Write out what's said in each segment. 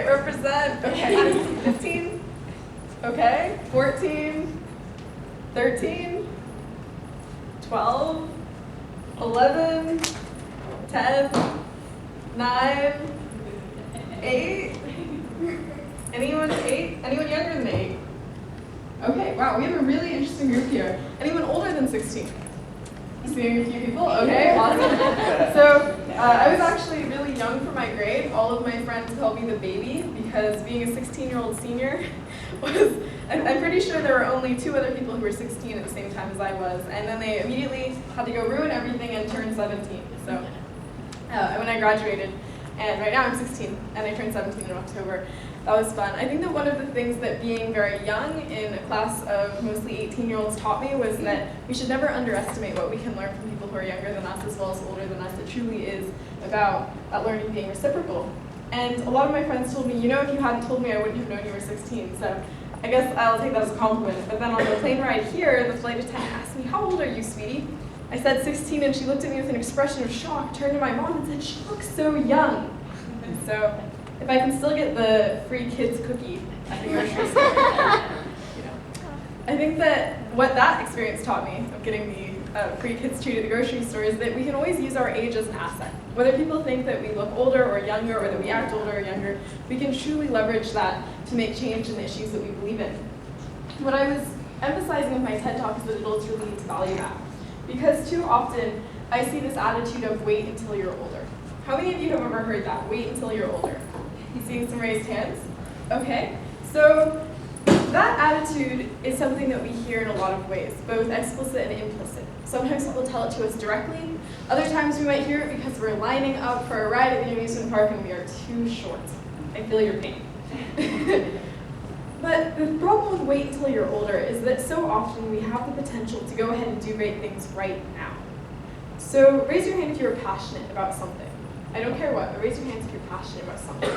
right, represent. Okay, 15. Okay, 14, 13, 12, 11, 10, 9, 8. Anyone 8? Anyone younger than 8? Okay, wow, we have a really interesting group here. Anyone older than 16? Seeing a few people? Okay, awesome. So I was actually really young for my grade. All of my friends called me the baby because being a 16-year-old senior was, I'm pretty sure there were only 2 other people who were 16 at the same time as I was, and then they immediately had to go ruin everything and turn 17. So when I graduated, and right now I'm 16, and I turned 17 in October. That was fun. I think that one of the things that being very young in a class of mostly 18-year-olds taught me was that we should never underestimate what we can learn from people who are younger than us as well as older than us. It truly is about that learning being reciprocal. And a lot of my friends told me, you know, if you hadn't told me, I wouldn't have known you were 16. So I guess I'll take that as a compliment. But then on the plane ride here, the flight attendant asked me, how old are you, sweetie? I said 16, and she looked at me with an expression of shock, turned to my mom and said, she looks so young. And so if I can still get the free kids cookie at the grocery store, I think that what that experience taught me of getting the free kids treat at the grocery store is that we can always use our age as an asset. Whether people think that we look older or younger, or that we act older or younger, we can truly leverage that to make change in the issues that we believe in. What I was emphasizing with my TED Talk is that adults really need to value that. Because too often, I see this attitude of wait until you're older. How many of you have ever heard that? Wait until you're older. You seeing some raised hands? Okay, so that attitude is something that we hear in a lot of ways, both explicit and implicit. Sometimes people tell it to us directly. Other times we might hear it because we're lining up for a ride at the amusement park and we are too short. I feel your pain. But the problem with wait until you're older is that so often we have the potential to go ahead and do great things right now. So raise your hand if you're passionate about something. I don't care what, but raise your hands if you're passionate about something.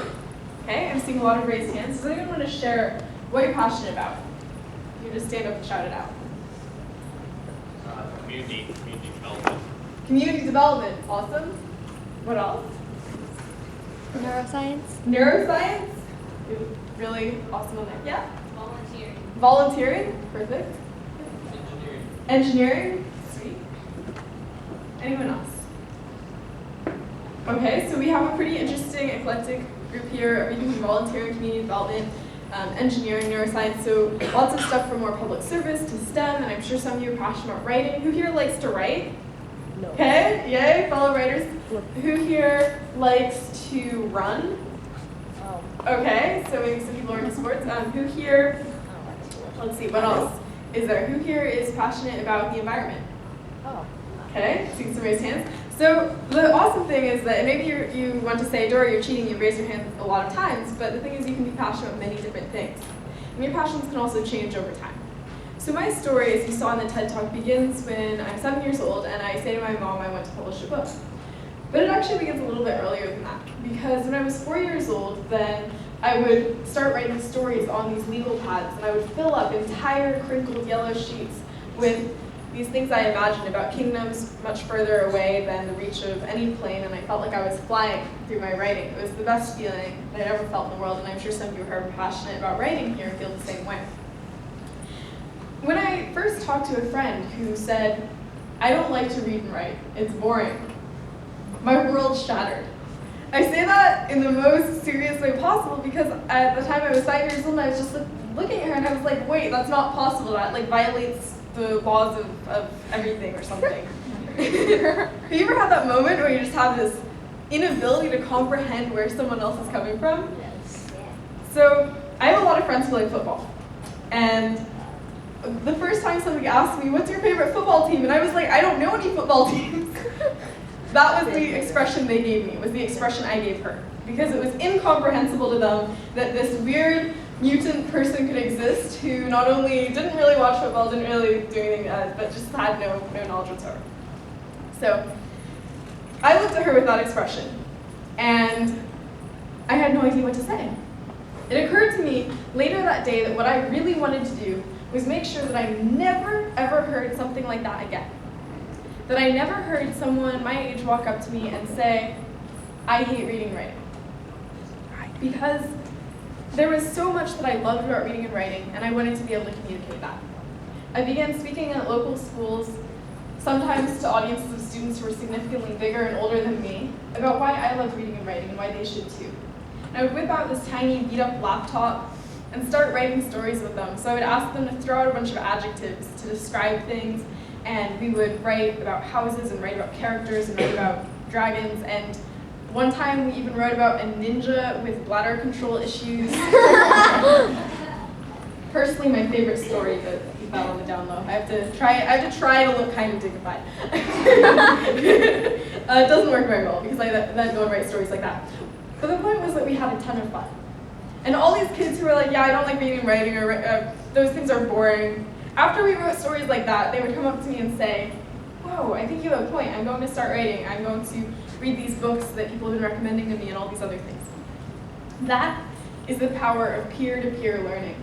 Okay, I'm seeing a lot of raised hands. Does anyone want to share what you're passionate about? You can just stand up and shout it out. Community development. Community development, awesome. What else? Neuroscience. Neuroscience? Really awesome on that. Yeah? Volunteering. Volunteering, perfect. Engineering. Engineering, sweet. Anyone else? Okay, so we have a pretty interesting, eclectic group here, everything from volunteering, community development, engineering, neuroscience, so lots of stuff from more public service to STEM, and I'm sure some of you are passionate about writing. Who here likes to write? No. Okay, yay, fellow writers. Who here likes to run? Oh. Okay, so maybe some people are into sports. Who here, let's see, what else is there? Who here is passionate about the environment? Oh. Okay, seeing some raised hands. So the awesome thing is that, and maybe you want to say, Adora, you're cheating, you raise your hand a lot of times, but the thing is you can be passionate about many different things. And your passions can also change over time. So my story, as you saw in the TED Talk, begins when I'm 7 years old and I say to my mom I want to publish a book. But it actually begins a little bit earlier than that, because when I was 4 years old, then I would start writing stories on these legal pads, and I would fill up entire crinkled yellow sheets with these things I imagined about kingdoms much further away than the reach of any plane, and I felt like I was flying through my writing. It was the best feeling that I ever felt in the world, and I'm sure some of you who are passionate about writing here feel the same way. When I first talked to a friend who said, I don't like to read and write, it's boring, my world shattered. I say that in the most serious way possible because at the time I was 5 years old and I was just looking at her and I was like, wait, that's not possible, that like violates the laws of everything or something. Have you ever had that moment where you just have this inability to comprehend where someone else is coming from? Yes. So I have a lot of friends who like football. And the first time somebody asked me, what's your favorite football team? And I was like, I don't know any football teams. That was the expression they gave me, was the expression I gave her. Because it was incomprehensible to them that this weird mutant person could exist who not only didn't really watch football, didn't really do anything, but just had no knowledge whatsoever. So I looked at her with that expression, and I had no idea what to say. It occurred to me later that day that what I really wanted to do was make sure that I never, ever heard something like that again. That I never heard someone my age walk up to me and say, I hate reading and writing. Because There was so much that I loved about reading and writing, and I wanted to be able to communicate that. I began speaking at local schools, sometimes to audiences of students who were significantly bigger and older than me, about why I loved reading and writing and why they should too. And I would whip out this tiny beat-up laptop and start writing stories with them. So I would ask them to throw out a bunch of adjectives to describe things, and we would write about houses and write about characters and write about dragons, and one time we even wrote about a ninja with bladder control issues. Personally, my favorite story, but keep that on the down low. I have to try to look kind of dignified. It doesn't work very well because I then go and write stories like that. But the point was that we had a ton of fun. And all these kids who were like, yeah, I don't like reading and writing, or those things are boring. After we wrote stories like that, they would come up to me and say, whoa, I think you have a point. I'm going to start writing. I'm going to read these books that people have been recommending to me and all these other things. That is the power of peer-to-peer learning.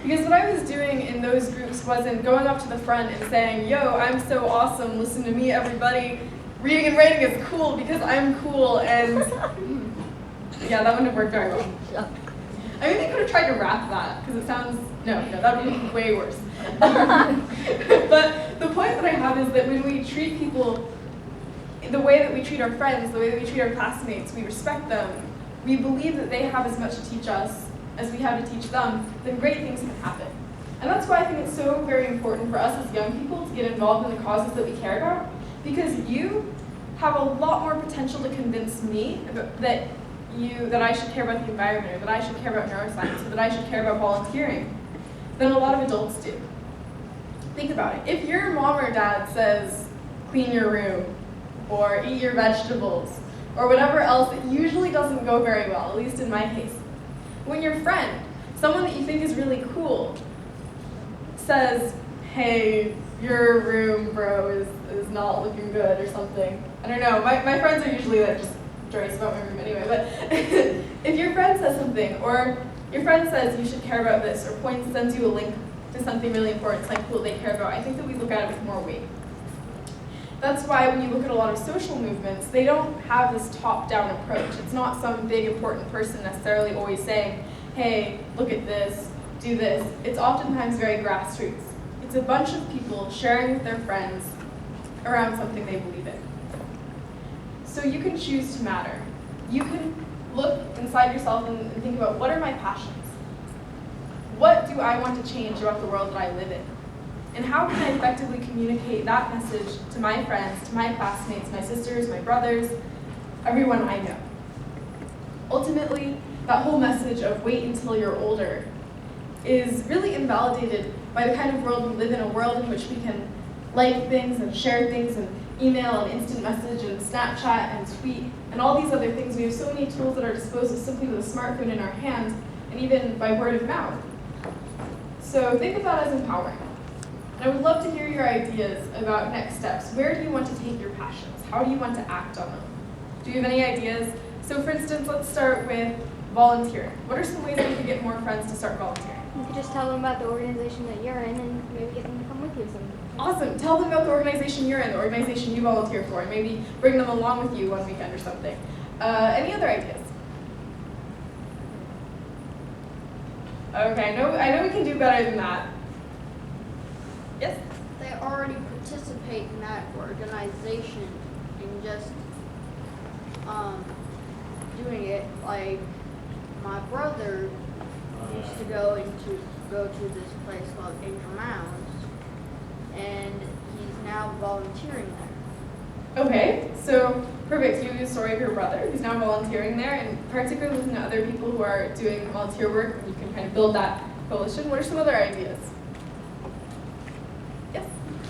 Because what I was doing in those groups wasn't going up to the front and saying, yo, I'm so awesome, listen to me, everybody. Reading and writing is cool because I'm cool, and yeah, that wouldn't have worked very well. I mean, they could have tried to rap that, because it sounds, no, that would be way worse. But the point that I have is that when we treat people the way that we treat our friends, the way that we treat our classmates, we respect them, we believe that they have as much to teach us as we have to teach them, then great things can happen. And that's why I think it's so very important for us as young people to get involved in the causes that we care about, because you have a lot more potential to convince me that I should care about the environment, or that I should care about neuroscience, or that I should care about volunteering than a lot of adults do. Think about it. If your mom or dad says, clean your room, or eat your vegetables, or whatever else, it usually doesn't go very well, at least in my case. When your friend, someone that you think is really cool, says, hey, your room, bro, is not looking good, or something. I don't know, my friends are usually like just joyous about my room anyway, but if your friend says something, or your friend says you should care about this, or sends you a link to something really important, something cool they care about, I think that we look at it with more weight. That's why when you look at a lot of social movements, they don't have this top-down approach. It's not some big important person necessarily always saying, hey, look at this, do this. It's oftentimes very grassroots. It's a bunch of people sharing with their friends around something they believe in. So you can choose to matter. You can look inside yourself and think about, what are my passions? What do I want to change about the world that I live in? And how can I effectively communicate that message to my friends, to my classmates, my sisters, my brothers, everyone I know? Ultimately, that whole message of wait until you're older is really invalidated by the kind of world we live in, a world in which we can like things and share things and email and instant message and Snapchat and tweet and all these other things. We have so many tools at our disposal simply with a smartphone in our hand and even by word of mouth. So think of that as empowering. And I would love to hear your ideas about next steps. Where do you want to take your passions? How do you want to act on them? Do you have any ideas? So for instance, let's start with volunteering. What are some ways that we could get more friends to start volunteering? You could just tell them about the organization that you're in and maybe get them to come with you sometime. Awesome. Tell them about the organization you're in, the organization you volunteer for, and maybe bring them along with you one weekend or something. Any other ideas? Okay, I know we can do better than that. Yes? They already participate in that organization and just doing it. Like my brother used to go to this place called Angel Mounds, and he's now volunteering there. Okay, so perfect. You have a story of your brother who's now volunteering there, and particularly looking at other people who are doing volunteer work, and you can kind of build that coalition. What are some other ideas? Yes?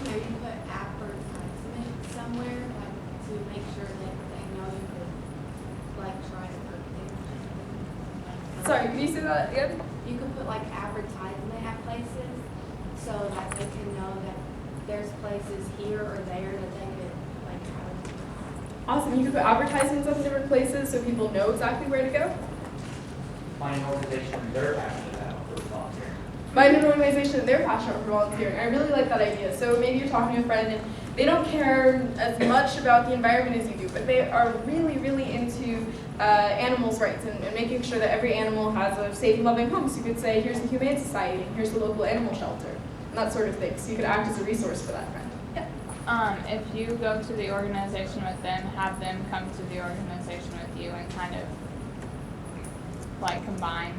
Maybe put advertisement somewhere, like to make sure that they know you could like try to hurt them. Sorry, can you say that again? You could put like advertisement at places so that they can know that there's places here or there that they could like try to. Awesome. You could put advertisements up in different places so people know exactly where to go. Find an organization they're passionate about for volunteering. Find an organization that they're passionate for volunteering. I really like that idea. So maybe you're talking to a friend and they don't care as much about the environment as you do, but they are really, really into animals' rights and making sure that every animal has a safe and loving home. So you could say, here's the Humane Society, and here's the local animal shelter, and that sort of thing. So you could act as a resource for that friend. Yeah. If you go to the organization with them, have them come to the organization with you and kind of like combine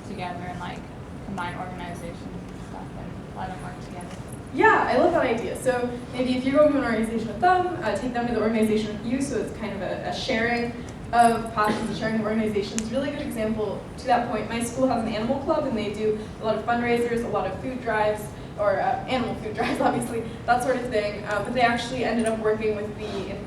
together and like combine organizations and stuff and let them work together. Yeah, I love that idea. So maybe if you're going to an organization with them, take them to the organization with you, so it's kind of a sharing of passions and sharing of organizations. Really good example to that point. My school has an animal club, and they do a lot of fundraisers, a lot of food drives, or animal food drives, obviously, that sort of thing. But they actually ended up working with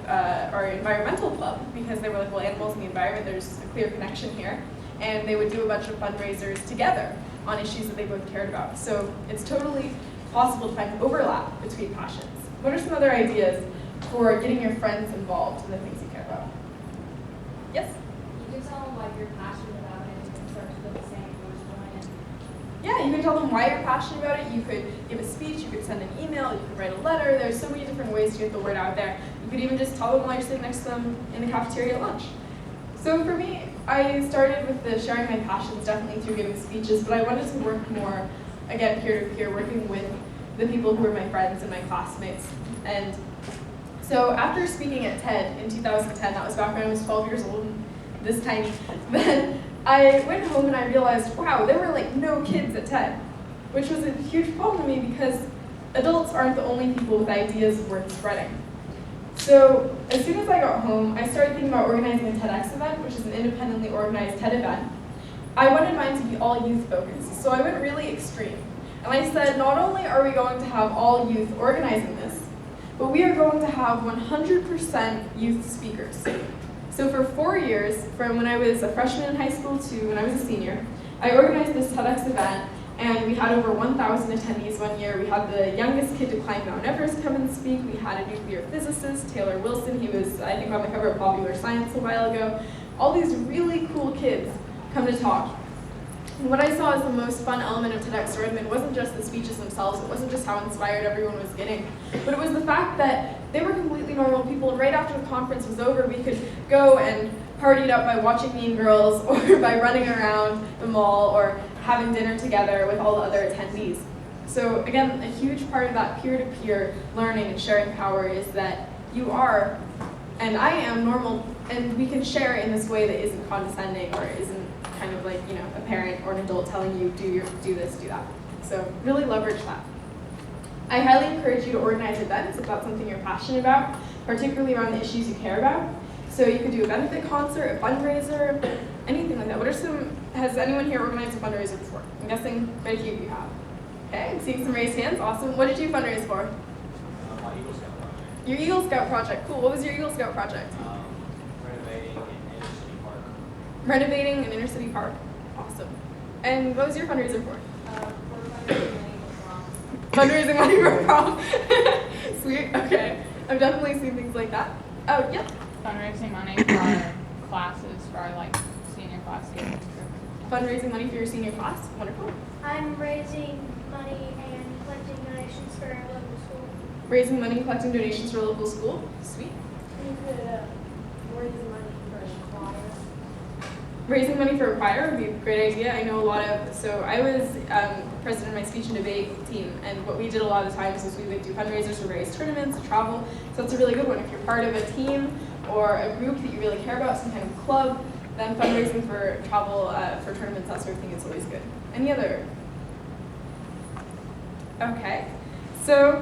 our environmental club, because they were like, well, animals and the environment, there's a clear connection here. And they would do a bunch of fundraisers together on issues that they both cared about. So it's totally possible to find overlap between passions. What are some other ideas for getting your friends involved in the things you care about? Yes? You can tell them like you're passionate about it and start to feel the same when you're doing it. Yeah, you can tell them why you're passionate about it. You could give a speech, you could send an email, you could write a letter. There's so many different ways to get the word out there. You could even just tell them while you're sitting next to them in the cafeteria at lunch. So for me, I started with the sharing my passions definitely through giving speeches, but I wanted to work more, again, peer-to-peer, working with the people who were my friends and my classmates. And so after speaking at TED in 2010, that was back when I was 12 years old and this tiny, then I went home and I realized, wow, there were like no kids at TED, which was a huge problem to me because adults aren't the only people with ideas worth spreading. So as soon as I got home, I started thinking about organizing a TEDx event, which is an independently organized TED event. I wanted mine to be all youth focused, so I went really extreme. And I said, not only are we going to have all youth organizing this, but we are going to have 100% youth speakers. So for 4 years, from when I was a freshman in high school to when I was a senior, I organized this TEDx event, and we had over 1,000 attendees one year. We had the youngest kid to climb Mount Everest come and speak. We had a nuclear physicist, Taylor Wilson. He was, I think, on the cover of Popular Science a while ago. All these really cool kids come to talk. And what I saw as the most fun element of TEDx Redmond wasn't just the speeches themselves, it wasn't just how inspired everyone was getting, but it was the fact that they were completely normal people, and right after the conference was over, we could go and party it up by watching Mean Girls, or by running around the mall, or having dinner together with all the other attendees. So again, a huge part of that peer-to-peer learning and sharing power is that you are, and I am, normal, and we can share in this way that isn't condescending or isn't kind of like, a parent or an adult telling you, do this, do that. So really leverage that. I highly encourage you to organize events if that's something you're passionate about, particularly around the issues you care about. So you could do a benefit concert, a fundraiser, anything like that. Has anyone here organized a fundraiser before? I'm guessing quite a few of you have. Okay, I'm seeing some raised hands, awesome. What did you fundraise for? My Eagle Scout project. Your Eagle Scout project, cool. What was your Eagle Scout project? Renovating an inner city park. Renovating an inner city park, awesome. And what was your fundraiser for? For fundraising money for prom. Fundraising money for prom. Sweet, okay. I've definitely seen things like that. Oh, yeah. Fundraising money for our classes, for our like senior class kids. Fundraising money for your senior class, wonderful. I'm raising money and collecting donations for our local school. Raising money, collecting donations for a local school, sweet. You could raise money for a choir. Raising money for a choir would be a great idea. I know so I was president of my speech and debate team, and what we did a lot of the times is we would do fundraisers for various tournaments, travel, so that's a really good one. If you're part of a team or a group that you really care about, some kind of club, then fundraising for travel, for tournaments, that sort of thing is always good. Any other? Okay, so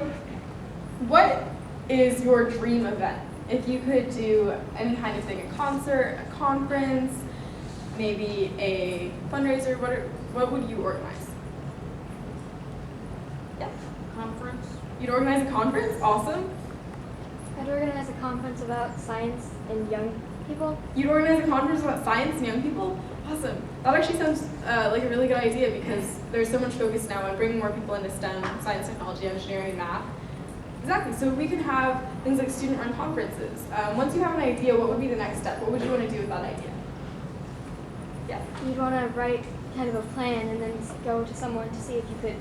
what is your dream event? If you could do any kind of thing, a concert, a conference, maybe a fundraiser, what would you organize? Yeah. Conference. You'd organize a conference? Awesome. I'd organize a conference about science and young people. You'd organize a conference about science and young people? Awesome. That actually sounds like a really good idea because there's so much focus now on bringing more people into STEM, science, technology, engineering, math. Exactly. So we can have things like student-run conferences. Once you have an idea, what would be the next step? What would you want to do with that idea? Yeah. You'd want to write kind of a plan and then go to someone to see if you could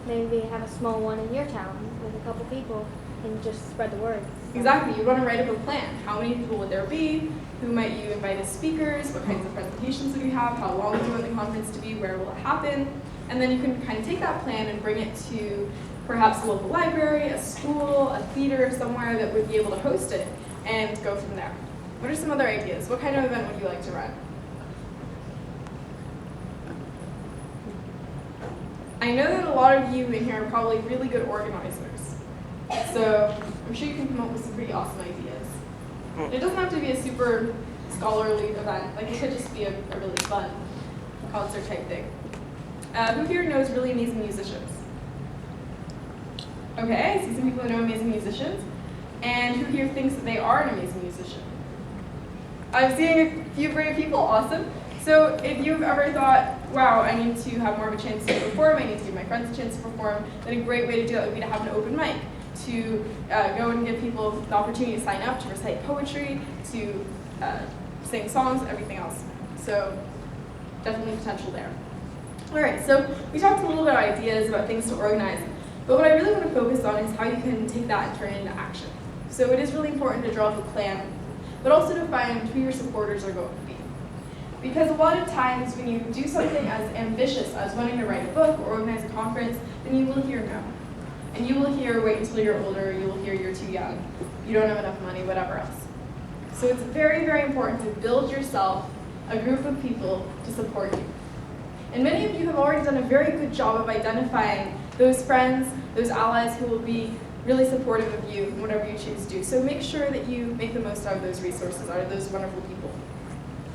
maybe have a small one in your town with a couple people and just spread the word. Exactly, you want to write up a plan. How many people would there be? Who might you invite as speakers? What kinds of presentations would you have? How long do you want the conference to be? Where will it happen? And then you can kind of take that plan and bring it to perhaps a local library, a school, a theater, somewhere that would be able to host it, and go from there. What are some other ideas? What kind of event would you like to run? I know that a lot of you in here are probably really good organizers. So I'm sure you can come up with some pretty awesome ideas. It doesn't have to be a super scholarly event. Like, it could just be a really fun concert type thing. Who here knows really amazing musicians? Okay, I see some people who know amazing musicians. And who here thinks that they are an amazing musician? I'm seeing a few brave people, awesome. So if you've ever thought, wow, I need to have more of a chance to perform, I need to give my friends a chance to perform, then a great way to do that would be to have an open mic, to go and give people the opportunity to sign up, to recite poetry, to sing songs, everything else. So definitely potential there. All right, so we talked a little bit about ideas, about things to organize, but what I really want to focus on is how you can take that and turn it into action. So it is really important to draw up a plan, but also to find who your supporters are going to be. Because a lot of times when you do something as ambitious as wanting to write a book or organize a conference, then you will hear no. And you will hear wait until you're older, you will hear you're too young, you don't have enough money, whatever else. So it's very, very important to build yourself a group of people to support you. And many of you have already done a very good job of identifying those friends, those allies who will be really supportive of you in whatever you choose to do. So make sure that you make the most out of those resources, out of those wonderful people.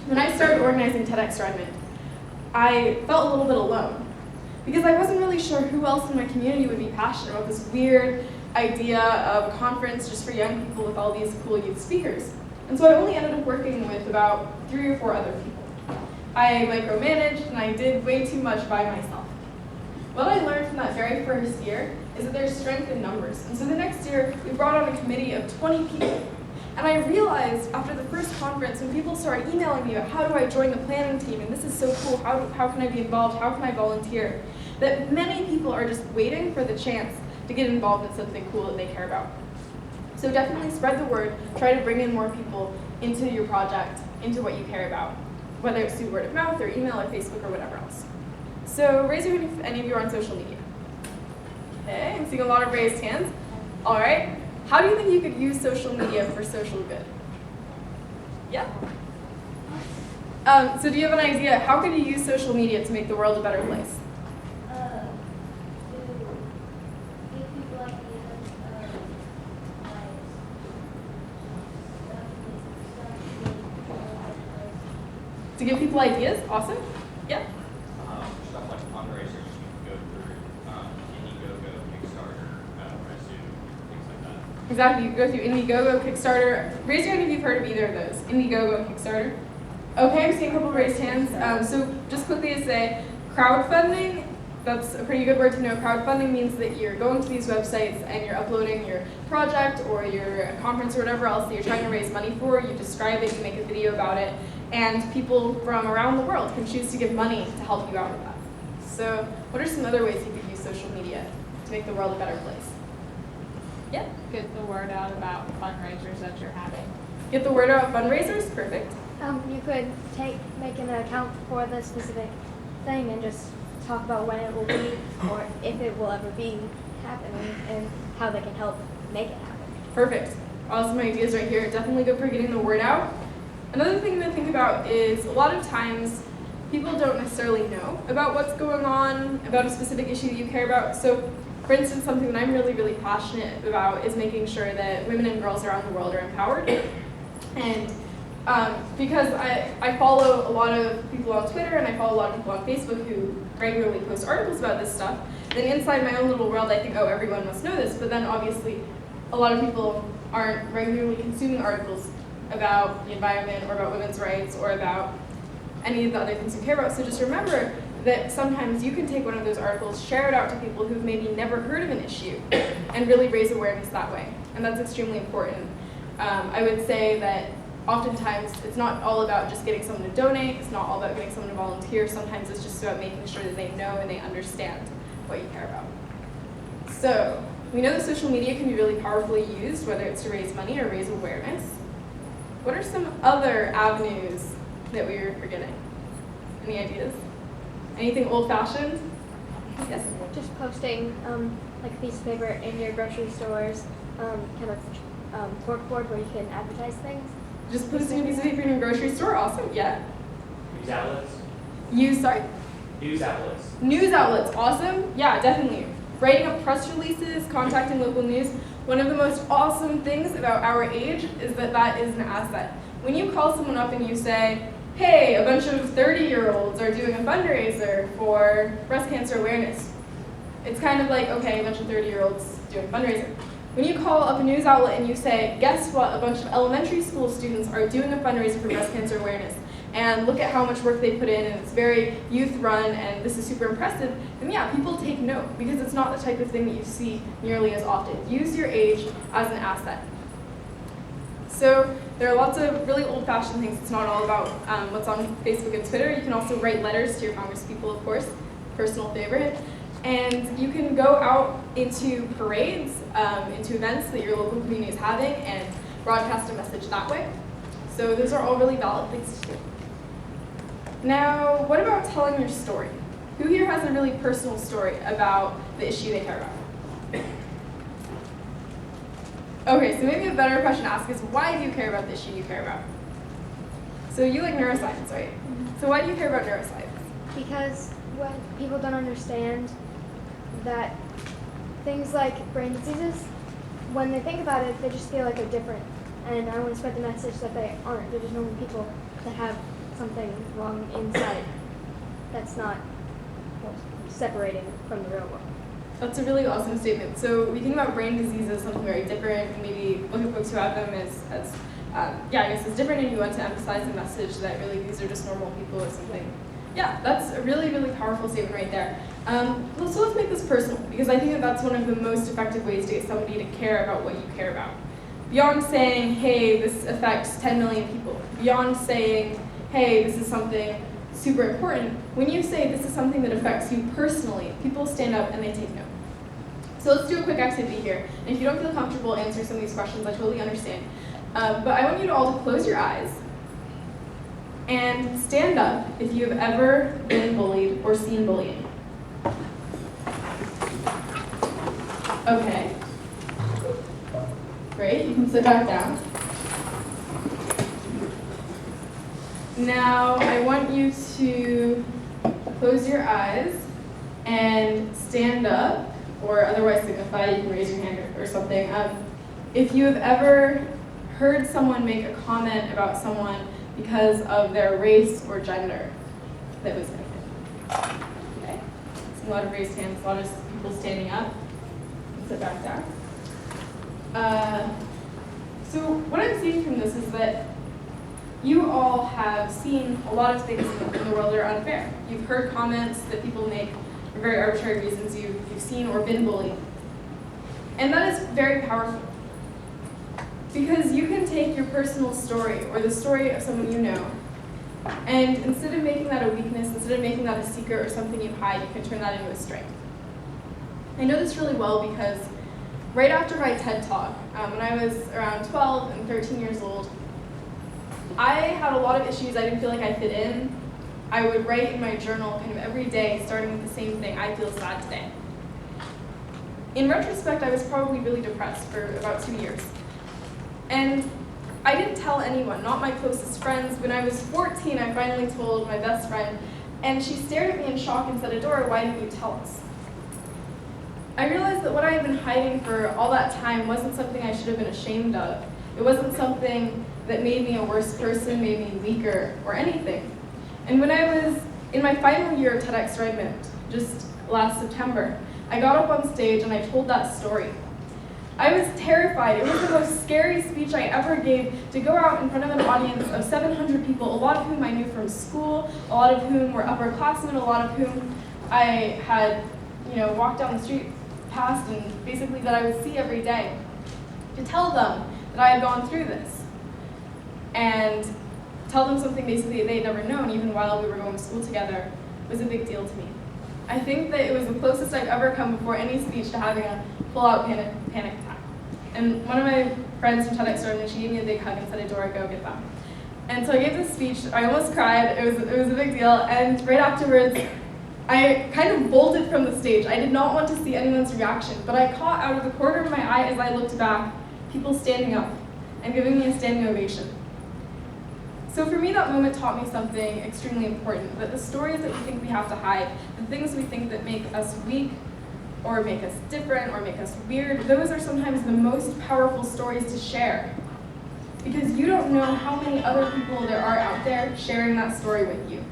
When I started organizing TEDx Redmond, I felt a little bit alone because I wasn't really sure who else in my community would be passionate about this weird idea of a conference just for young people with all these cool youth speakers. And so I only ended up working with about 3 or 4 other people. I micromanaged and I did way too much by myself. What I learned from that very first year is that there's strength in numbers. And so the next year, we brought on a committee of 20 people. And I realized after the first conference, when people started emailing me about how do I join the planning team, and this is so cool, how can I be involved, how can I volunteer, that many people are just waiting for the chance to get involved in something cool that they care about. So definitely spread the word, try to bring in more people into your project, into what you care about, whether it's through word of mouth or email or Facebook or whatever else. So raise your hand if any of you are on social media. Okay, I'm seeing a lot of raised hands. All right, how do you think you could use social media for social good? Yeah? So do you have an idea, how could you use social media to make the world a better place? To give people ideas? Awesome. Yeah? Stuff like fundraisers you can go through Indiegogo, Kickstarter, Resu, things like that. Exactly. You can go through Indiegogo, Kickstarter. Raise your hand if you've heard of either of those. Indiegogo and Kickstarter. Okay, I'm seeing a couple raised hands. So just quickly to say, crowdfunding, that's a pretty good word to know. Crowdfunding means that you're going to these websites and you're uploading your project or your conference or whatever else that you're trying to raise money for. You describe it, you make a video about it, and people from around the world can choose to give money to help you out with that. So what are some other ways you could use social media to make the world a better place? Yeah? Get the word out about fundraisers that you're having. Get the word out, fundraisers, perfect. You could make an account for the specific thing and just talk about when it will be or if it will ever be happening and how they can help make it happen. Perfect. Awesome ideas right here. Definitely good for getting the word out. Another thing to think about is a lot of times people don't necessarily know about what's going on, about a specific issue that you care about. So for instance, something that I'm really, really passionate about is making sure that women and girls around the world are empowered. And because I follow a lot of people on Twitter and I follow a lot of people on Facebook who regularly post articles about this stuff, then inside my own little world I think, oh, everyone must know this, but then obviously a lot of people aren't regularly consuming articles about the environment or about women's rights or about any of the other things you care about. So just remember that sometimes you can take one of those articles, share it out to people who've maybe never heard of an issue, and really raise awareness that way. And that's extremely important. I would say that oftentimes it's not all about just getting someone to donate, it's not all about getting someone to volunteer, sometimes it's just about making sure that they know and they understand what you care about. So, we know that social media can be really powerfully used, whether it's to raise money or raise awareness. What are some other avenues that we are forgetting? Any ideas? Anything old-fashioned? Yes? Just posting like a piece of paper in your grocery stores, kind of corkboard where you can advertise things. Just posting a piece of paper in your grocery store? Awesome, yeah. News outlets? Sorry? News outlets. News outlets, awesome. Yeah, definitely. Writing up press releases, contacting local news. One of the most awesome things about our age is that that is an asset. When you call someone up and you say, hey, a bunch of 30-year-olds are doing a fundraiser for breast cancer awareness, it's kind of like, okay, a bunch of 30-year-olds doing a fundraiser. When you call up a news outlet and you say, guess what, a bunch of elementary school students are doing a fundraiser for breast cancer awareness, and look at how much work they put in, and it's very youth-run, and this is super impressive, then yeah, people take note, because it's not the type of thing that you see nearly as often. Use your age as an asset. So there are lots of really old-fashioned things. It's not all about what's on Facebook and Twitter. You can also write letters to your congresspeople, of course, personal favorite. And you can go out into parades, into events that your local community is having, and broadcast a message that way. So those are all really valid things to do. Now, what about telling your story? Who here has a really personal story about the issue they care about? Okay, so maybe a better question to ask is, why do you care about the issue you care about? So you like neuroscience, right? So why do you care about neuroscience? Because when people don't understand that things like brain diseases, when they think about it, they just feel like they're different. And I want to spread the message that they aren't. They're just normal people that have something wrong inside that's not separating from the real world. That's a really awesome statement. So we think about brain disease as something very different, and maybe look at folks who have them as I guess it's different, and you want to emphasize the message that really these are just normal people or something. Yeah, that's a really, really powerful statement right there. So let's make this personal, because I think that that's one of the most effective ways to get somebody to care about what you care about. Beyond saying, hey, this affects 10 million people. Beyond saying, hey, this is something super important. When you say this is something that affects you personally, people stand up and they take note. So let's do a quick activity here. And if you don't feel comfortable answering some of these questions, I totally understand. But I want you to all to close your eyes and stand up if you have ever been bullied or seen bullying. Okay. Great, you can sit back down. Now I want you to close your eyes and stand up, or otherwise signify, you can raise your hand or something. If you have ever heard someone make a comment about someone because of their race or gender that was negative. Okay? So a lot of raised hands, a lot of people standing up. Sit back down. So what I'm seeing from this is that you all have seen a lot of things in the world that are unfair. You've heard comments that people make for very arbitrary reasons. You've seen or been bullied. And that is very powerful. Because you can take your personal story or the story of someone you know, and instead of making that a weakness, instead of making that a secret or something you hide, you can turn that into a strength. I know this really well because right after my TED Talk, when I was around 12 and 13 years old, I had a lot of issues. I didn't feel like I fit in. I would write in my journal kind of every day, starting with the same thing, I feel sad today. In retrospect, I was probably really depressed for about 2 years. And I didn't tell anyone, not my closest friends. When I was 14, I finally told my best friend, and she stared at me in shock and said, Adora, why didn't you tell us? I realized that what I had been hiding for all that time wasn't something I should have been ashamed of. It wasn't something that made me a worse person, made me weaker, or anything. And when I was in my final year of TEDx Redmond, just last September, I got up on stage and I told that story. I was terrified. It was the most scary speech I ever gave, to go out in front of an audience of 700 people, a lot of whom I knew from school, a lot of whom were upperclassmen, a lot of whom I had, walked down the street past and basically that I would see every day, to tell them that I had gone through this and tell them something basically they'd never known, even while we were going to school together, was a big deal to me. I think that it was the closest I've ever come before any speech to having a full-out panic attack. And one of my friends from TEDx started, and she gave me a big hug and said, Adora, go get them. And so I gave this speech. I almost cried. It was a big deal. And right afterwards, I kind of bolted from the stage. I did not want to see anyone's reaction, but I caught out of the corner of my eye as I looked back, people standing up and giving me a standing ovation. So for me, that moment taught me something extremely important, that the stories that we think we have to hide, the things we think that make us weak, or make us different, or make us weird, those are sometimes the most powerful stories to share. Because you don't know how many other people there are out there sharing that story with you.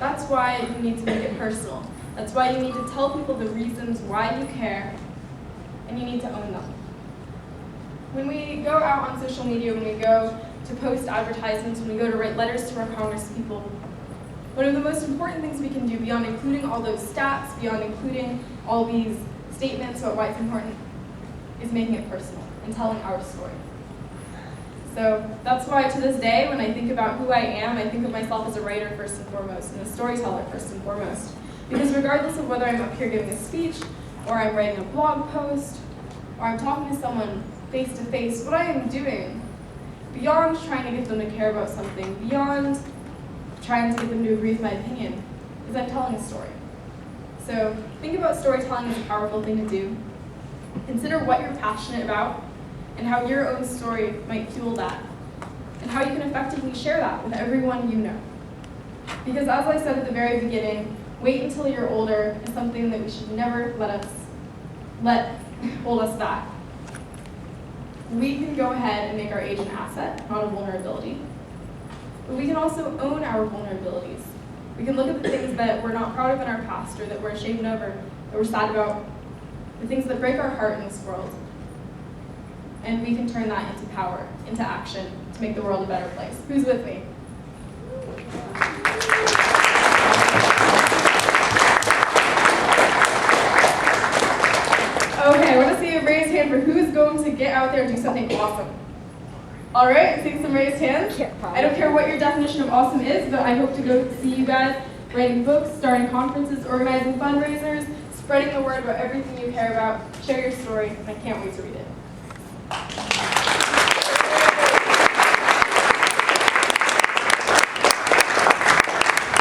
That's why you need to make it personal. That's why you need to tell people the reasons why you care, and you need to own them. When we go out on social media, when we go to post advertisements, when we go to write letters to our congresspeople, one of the most important things we can do, beyond including all those stats, beyond including all these statements about why it's important, is making it personal and telling our story. So that's why to this day, when I think about who I am, I think of myself as a writer first and foremost, and a storyteller first and foremost. Because regardless of whether I'm up here giving a speech, or I'm writing a blog post, or I'm talking to someone face to face, what I am doing, beyond trying to get them to care about something, beyond trying to get them to agree with my opinion, is I'm telling a story. So think about storytelling as a powerful thing to do. Consider what you're passionate about, and how your own story might fuel that, and how you can effectively share that with everyone you know. Because as I said at the very beginning, wait until you're older is something that we should never let hold us back. We can go ahead and make our age an asset, not a vulnerability. But we can also own our vulnerabilities. We can look at the things that we're not proud of in our past, or that we're ashamed of, or that we're sad about, the things that break our heart in this world. And we can turn that into power, into action, to make the world a better place. Who's with me? Okay, I want to see a raised hand for who's going to get out there and do something awesome. All right, seeing some raised hands. I don't care what your definition of awesome is, but I hope to go see you guys writing books, starting conferences, organizing fundraisers, spreading the word about everything you care about. Share your story, and I can't wait to read it.